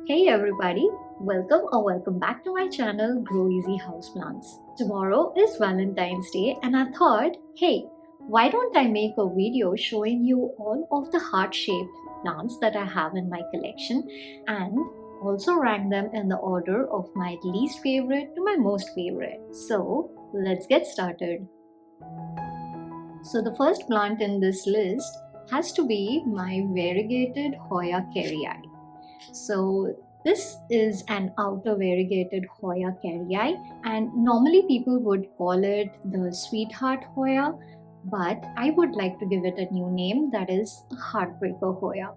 Hey everybody, welcome back to my channel Grow Easy Houseplants. Tomorrow is Valentine's Day and I thought, hey, why don't I make a video showing you all of the heart-shaped plants that I have in my collection and also rank them in the order of my least favorite to my most favorite. So let's get started. So the first plant in this list has to be my Variegated Hoya Kerrii. So this is an outer variegated Hoya Kerrii, and normally people would call it the sweetheart Hoya, but I would like to give it a new name, that is Heartbreaker Hoya.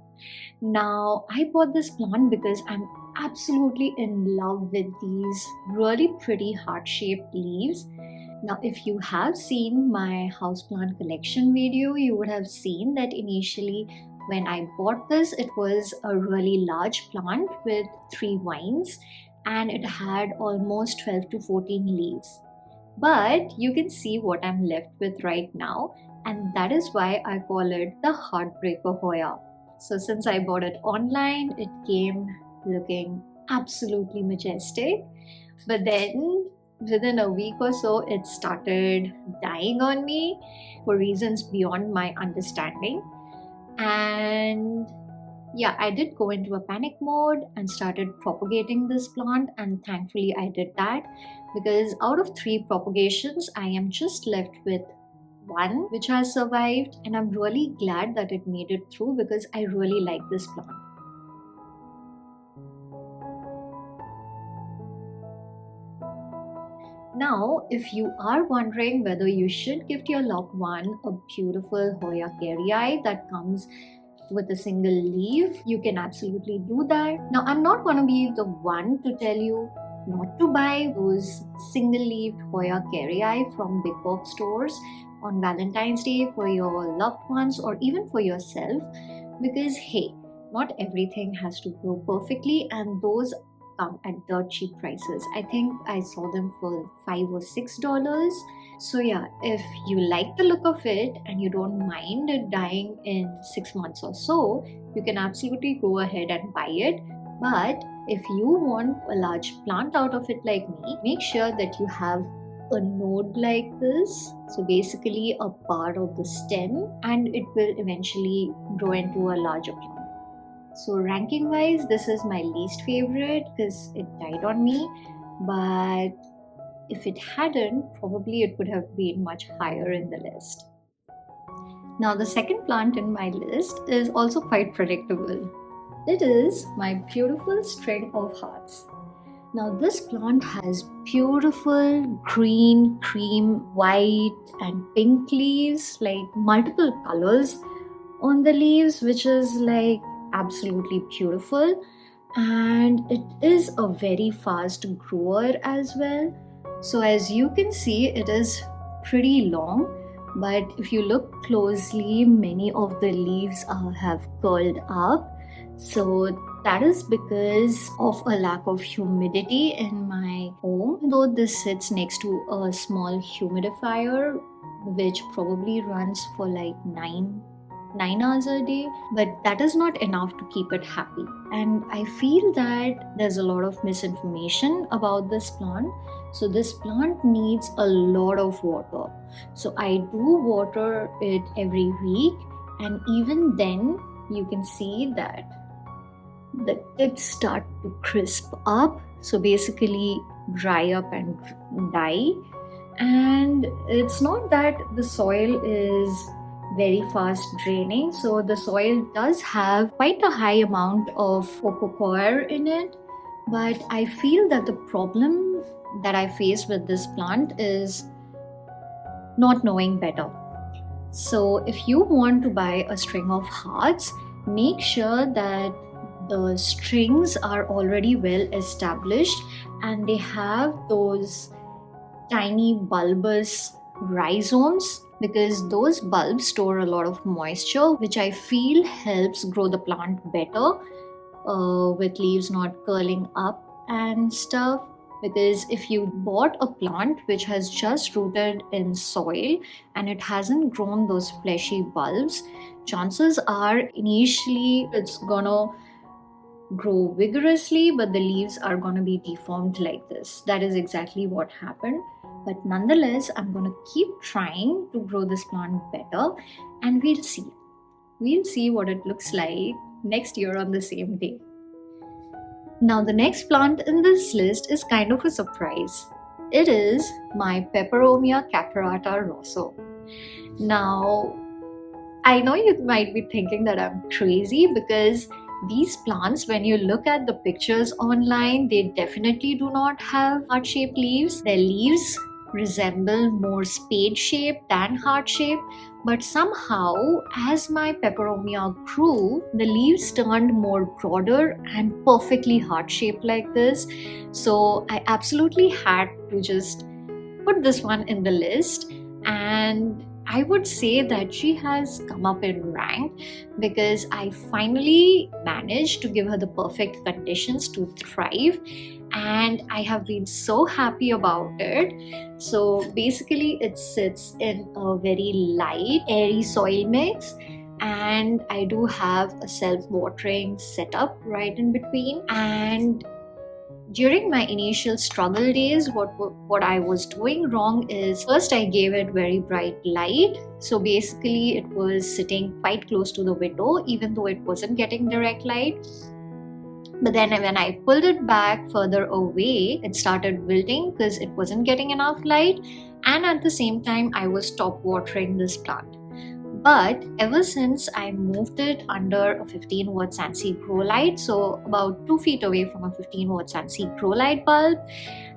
Now I bought this plant because I'm absolutely in love with these really pretty heart-shaped leaves. Now, if you have seen my houseplant collection video, you would have seen that initially when I bought this, it was a really large plant with 3 vines and it had almost 12 to 14 leaves. But you can see what I'm left with right now, and that is why I call it the Heartbreaker Hoya. So since I bought it online, it came looking absolutely majestic. But then within a week or so, it started dying on me for reasons beyond my understanding. And yeah, I did go into a panic mode and started propagating this plant, and thankfully I did that, because out of 3 propagations I am just left with 1 which has survived, and I'm really glad that it made it through because I really like this plant. Now, if you are wondering whether you should gift your loved one a beautiful Hoya Kerrii that comes with a single leaf, you can absolutely do that. Now, I'm not going to be the one to tell you not to buy those single-leafed Hoya Kerrii from big box stores on Valentine's Day for your loved ones or even for yourself, because hey, not everything has to grow perfectly, and those come at dirt cheap prices. I think I saw them for $5 or $6. So yeah, if you like the look of it and you don't mind it dying in 6 months or so, you can absolutely go ahead and buy it. But if you want a large plant out of it like me, make sure that you have a node like this, so basically a part of the stem, and it will eventually grow into a larger plant. So ranking wise, this is my least favorite because it died on me, but if it hadn't, probably it would have been much higher in the list. Now the second plant in my list is also quite predictable. It is my beautiful string of hearts. Now this plant has beautiful green, cream, white and pink leaves, like multiple colors on the leaves, which is like absolutely beautiful, and it is a very fast grower as well. So as you can see, it is pretty long, but if you look closely, many of the leaves have curled up. So that is because of a lack of humidity in my home, though this sits next to a small humidifier which probably runs for like 9 hours a day, but that is not enough to keep it happy. And I feel that there's a lot of misinformation about this plant. So this plant needs a lot of water. So I do water it every week, and even then you can see that the tips start to crisp up, so basically dry up and die. And it's not that the soil is very fast draining, so the soil does have quite a high amount of cocoa in it, but I feel that the problem that I face with this plant is not knowing better. So if you want to buy a string of hearts, make sure that the strings are already well established and they have those tiny bulbous rhizomes, because those bulbs store a lot of moisture, which I feel helps grow the plant better with leaves not curling up and stuff. Because if you bought a plant which has just rooted in soil and it hasn't grown those fleshy bulbs, chances are initially it's gonna grow vigorously, but the leaves are going to be deformed like this. That is exactly what happened. But nonetheless, I'm going to keep trying to grow this plant better, and we'll see. We'll see what it looks like next year on the same day. Now, the next plant in this list is kind of a surprise. It is my Peperomia catarrhata rosso. Now, I know you might be thinking that I'm crazy because these plants, when you look at the pictures online, they definitely do not have heart-shaped leaves. Their leaves resemble more spade-shaped than heart-shaped, but somehow as my Peperomia grew, the leaves turned more broader and perfectly heart-shaped like this. So I absolutely had to just put this one in the list, and I would say that she has come up in rank because I finally managed to give her the perfect conditions to thrive, and I have been so happy about it. So basically it sits in a very light, airy soil mix, and I do have a self-watering setup right in between. And during my initial struggle days, what I was doing wrong is, first I gave it very bright light. So basically it was sitting quite close to the window even though it wasn't getting direct light. But then when I pulled it back further away, it started wilting because it wasn't getting enough light, and at the same time I was stop watering this plant. But ever since I moved it under a 15 watt Sansi grow light, so about 2 feet away from a 15 watt Sansi grow light bulb,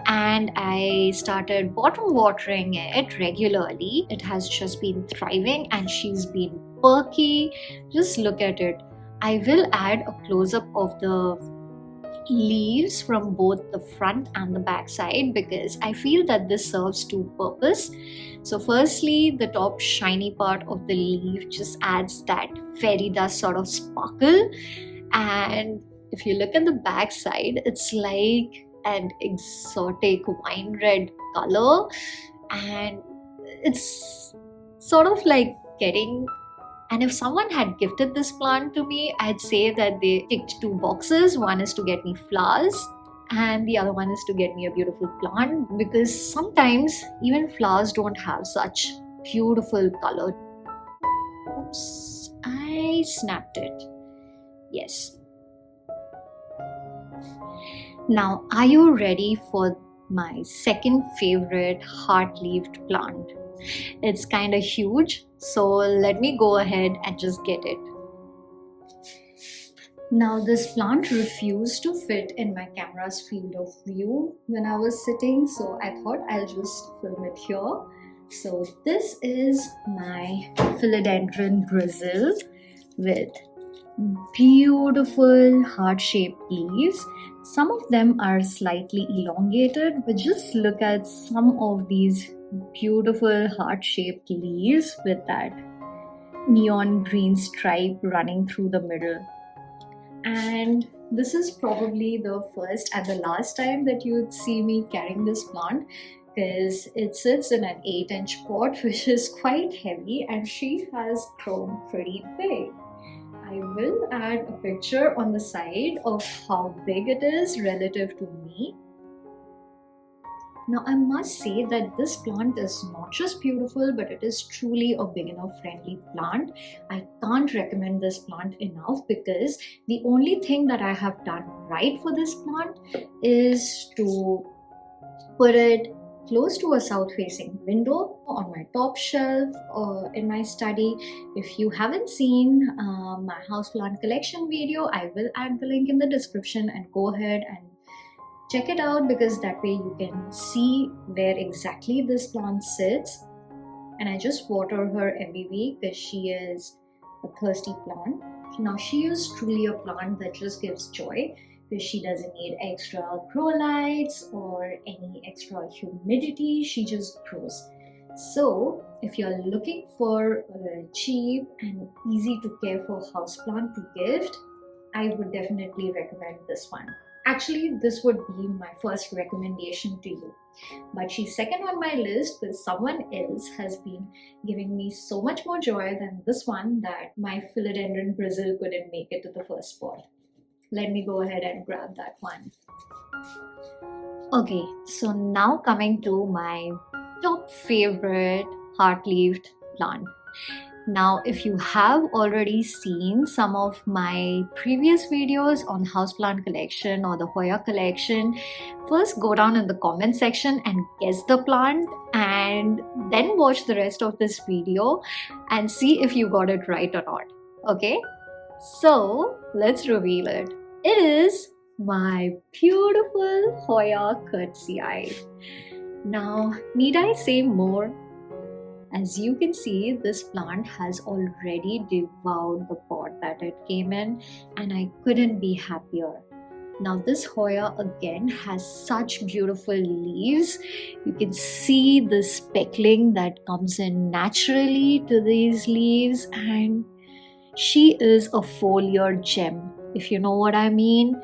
and I started bottom watering it regularly, it has just been thriving and she's been perky. Just look at it. I will add a close-up of the leaves from both the front and the back side because I feel that this serves two purposes. So firstly, the top shiny part of the leaf just adds that fairy dust sort of sparkle, and if you look at the back side, it's like an exotic wine red color, and it's sort of like getting, and if someone had gifted this plant to me, I'd say that they ticked two boxes. One is to get me flowers and the other one is to get me a beautiful plant, because sometimes even flowers don't have such beautiful color. Oops, I snapped it. Yes. Now, are you ready for my second favorite heart-leaved plant? It's kind of huge, so let me go ahead and just get it. Now, this plant refused to fit in my camera's field of view when I was sitting, so I thought I'll just film it here. So this is my philodendron Brazil with beautiful heart-shaped leaves. Some of them are slightly elongated, but just look at some of these beautiful heart-shaped leaves with that neon green stripe running through the middle. And this is probably the first and the last time that you would see me carrying this plant, because it sits in an 8-inch pot which is quite heavy, and she has grown pretty big. I will add a picture on the side of how big it is relative to me. Now, I must say that this plant is not just beautiful, but it is truly a beginner friendly plant. I can't recommend this plant enough because the only thing that I have done right for this plant is to put it close to a south-facing window on my top shelf in my study. If you haven't seen my houseplant collection video, I will add the link in the description, and go ahead and check it out, because that way you can see where exactly this plant sits. And I just water her every week because she is a thirsty plant. Now, she is truly a plant that just gives joy, because she doesn't need extra grow lights or any extra humidity. She just grows. So if you're looking for a cheap and easy to care for houseplant to gift, I would definitely recommend this one. Actually, this would be my first recommendation to you, but she's second on my list because someone else has been giving me so much more joy than this one that my philodendron Brazil couldn't make it to the first spot. Let me go ahead and grab that one. Okay, so now coming to my top favorite heart-leaved plant. Now, if you have already seen some of my previous videos on houseplant collection or the Hoya collection, first go down in the comment section and guess the plant, and then watch the rest of this video and see if you got it right or not. Okay, so let's reveal it. It is my beautiful Hoya Curtisii. Now, need I say more? As you can see, this plant has already devoured the pot that it came in, and I couldn't be happier. Now this Hoya again has such beautiful leaves. You can see the speckling that comes in naturally to these leaves, and she is a foliar gem, if you know what I mean.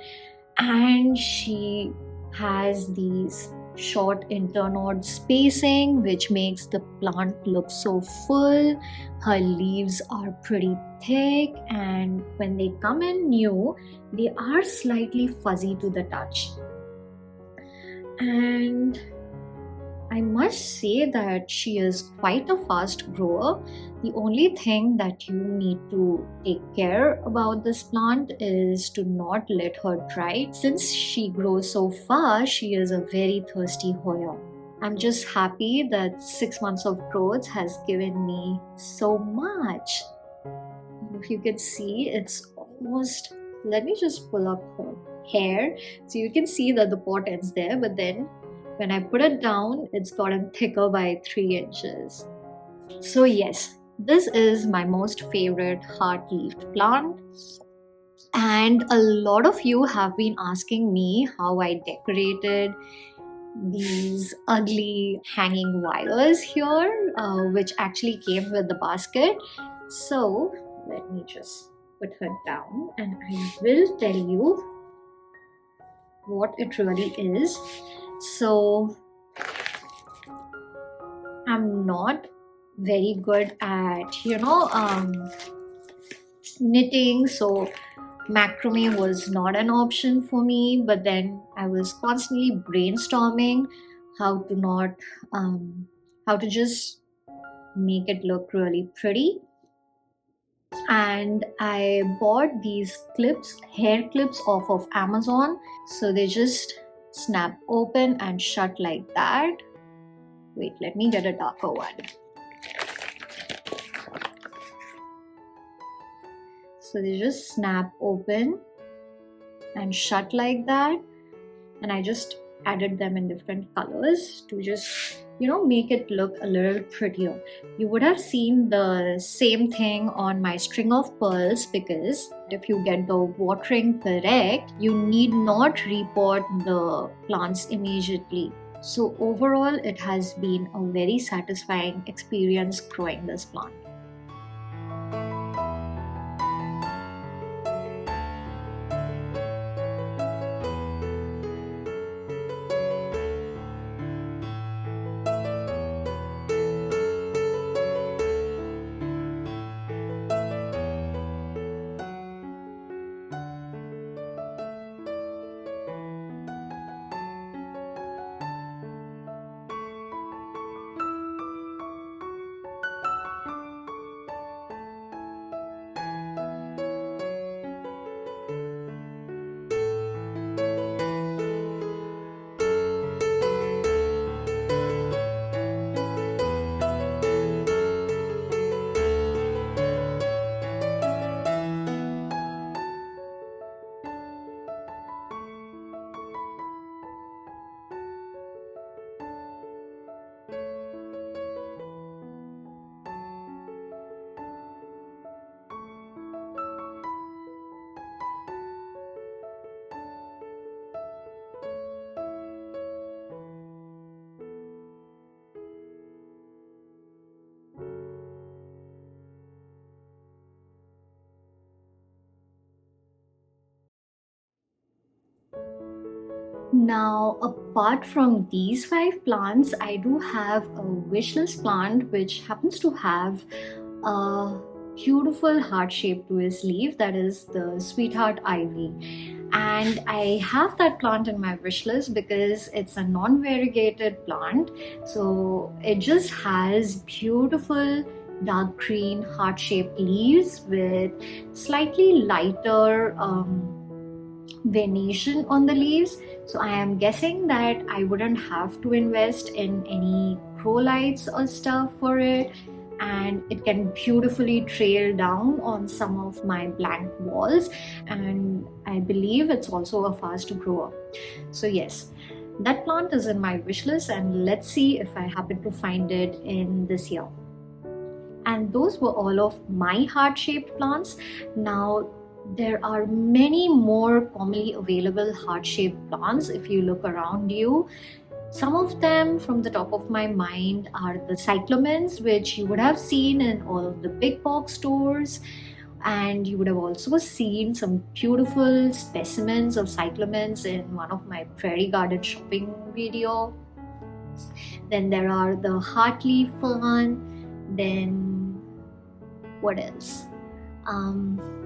And she has these short internode spacing, which makes the plant look so full. Her leaves are pretty thick, and when they come in new, they are slightly fuzzy to the touch. And I must say that she is quite a fast grower. The only thing that you need to take care about this plant is to not let her dry. Since she grows so fast, she is a very thirsty Hoya. I'm just happy that 6 months of growth has given me so much. If you can see, it's almost, let me just pull up her hair so you can see that the pot ends there, but then when I put it down, it's gotten thicker by 3 inches. So yes, this is my most favorite heart-leaved plant. And a lot of you have been asking me how I decorated these ugly hanging wires here, which actually came with the basket. So let me just put her down and I will tell you what it really is. So I'm not very good at knitting, so macrame was not an option for me, but then I was constantly brainstorming how to just make it look really pretty. And I bought these hair clips off of Amazon, so they just snap open and shut like that. Wait, let me get a darker one. So they just snap open and shut like that, and I just added them in different colors to just make it look a little prettier. You would have seen the same thing on my string of pearls, because if you get the watering correct, you need not repot the plants immediately. So overall, it has been a very satisfying experience growing this plant. Now, apart from these 5 plants, I do have a wishlist plant which happens to have a beautiful heart-shaped to his leaf, that is the Sweetheart Ivy. And I have that plant in my wish list because it's a non-variegated plant, so it just has beautiful dark green heart-shaped leaves with slightly lighter venation on the leaves. So I am guessing that I wouldn't have to invest in any grow lights or stuff for it, and it can beautifully trail down on some of my blank walls, and I believe it's also a fast grower. So yes, that plant is in my wish list, and let's see if I happen to find it in this year. And those were all of my heart-shaped plants. Now there are many more commonly available heart-shaped plants if you look around you. Some of them from the top of my mind are the cyclamens, which you would have seen in all of the big box stores, and you would have also seen some beautiful specimens of cyclamens in one of my prairie garden shopping video. Then there are the heartleaf fern. Then what else?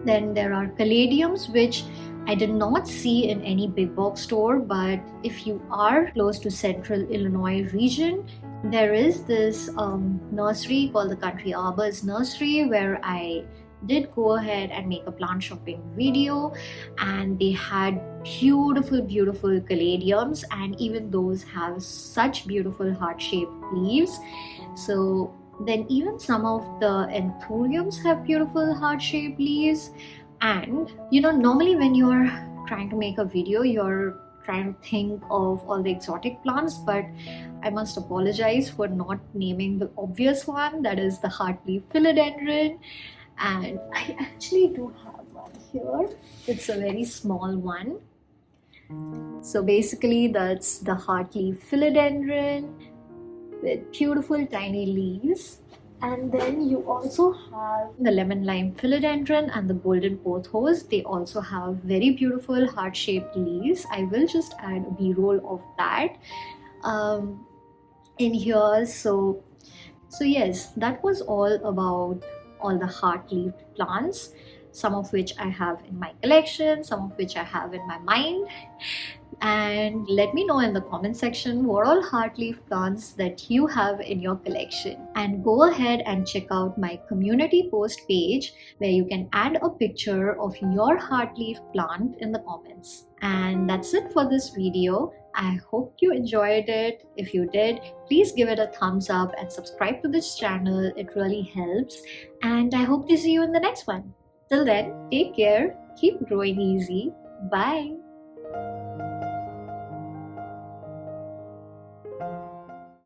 Then there are caladiums, which I did not see in any big box store, but if you are close to central Illinois region, there is this nursery called the Country Arbors Nursery, where I did go ahead and make a plant shopping video, and they had beautiful caladiums, and even those have such beautiful heart-shaped leaves. So then even some of the anthuriums have beautiful heart-shaped leaves. And normally when you're trying to make a video, you're trying to think of all the exotic plants, but I must apologize for not naming the obvious one, that is the heartleaf philodendron. And I actually do have one here. It's a very small one. So basically that's the heartleaf philodendron with beautiful tiny leaves. And then you also have the lemon lime philodendron and the golden pothos. They also have very beautiful heart-shaped leaves. I will just add a b-roll of that in here. So yes, that was all about all the heart-leafed plants, some of which I have in my collection, some of which I have in my mind. And let me know in the comment section what all heartleaf plants that you have in your collection. And go ahead and check out my community post page, where you can add a picture of your heartleaf plant in the comments. And that's it for this video. I hope you enjoyed it. If you did, please give it a thumbs up and subscribe to this channel. It really helps. And I hope to see you in the next one. Till then, take care, keep growing easy. Bye.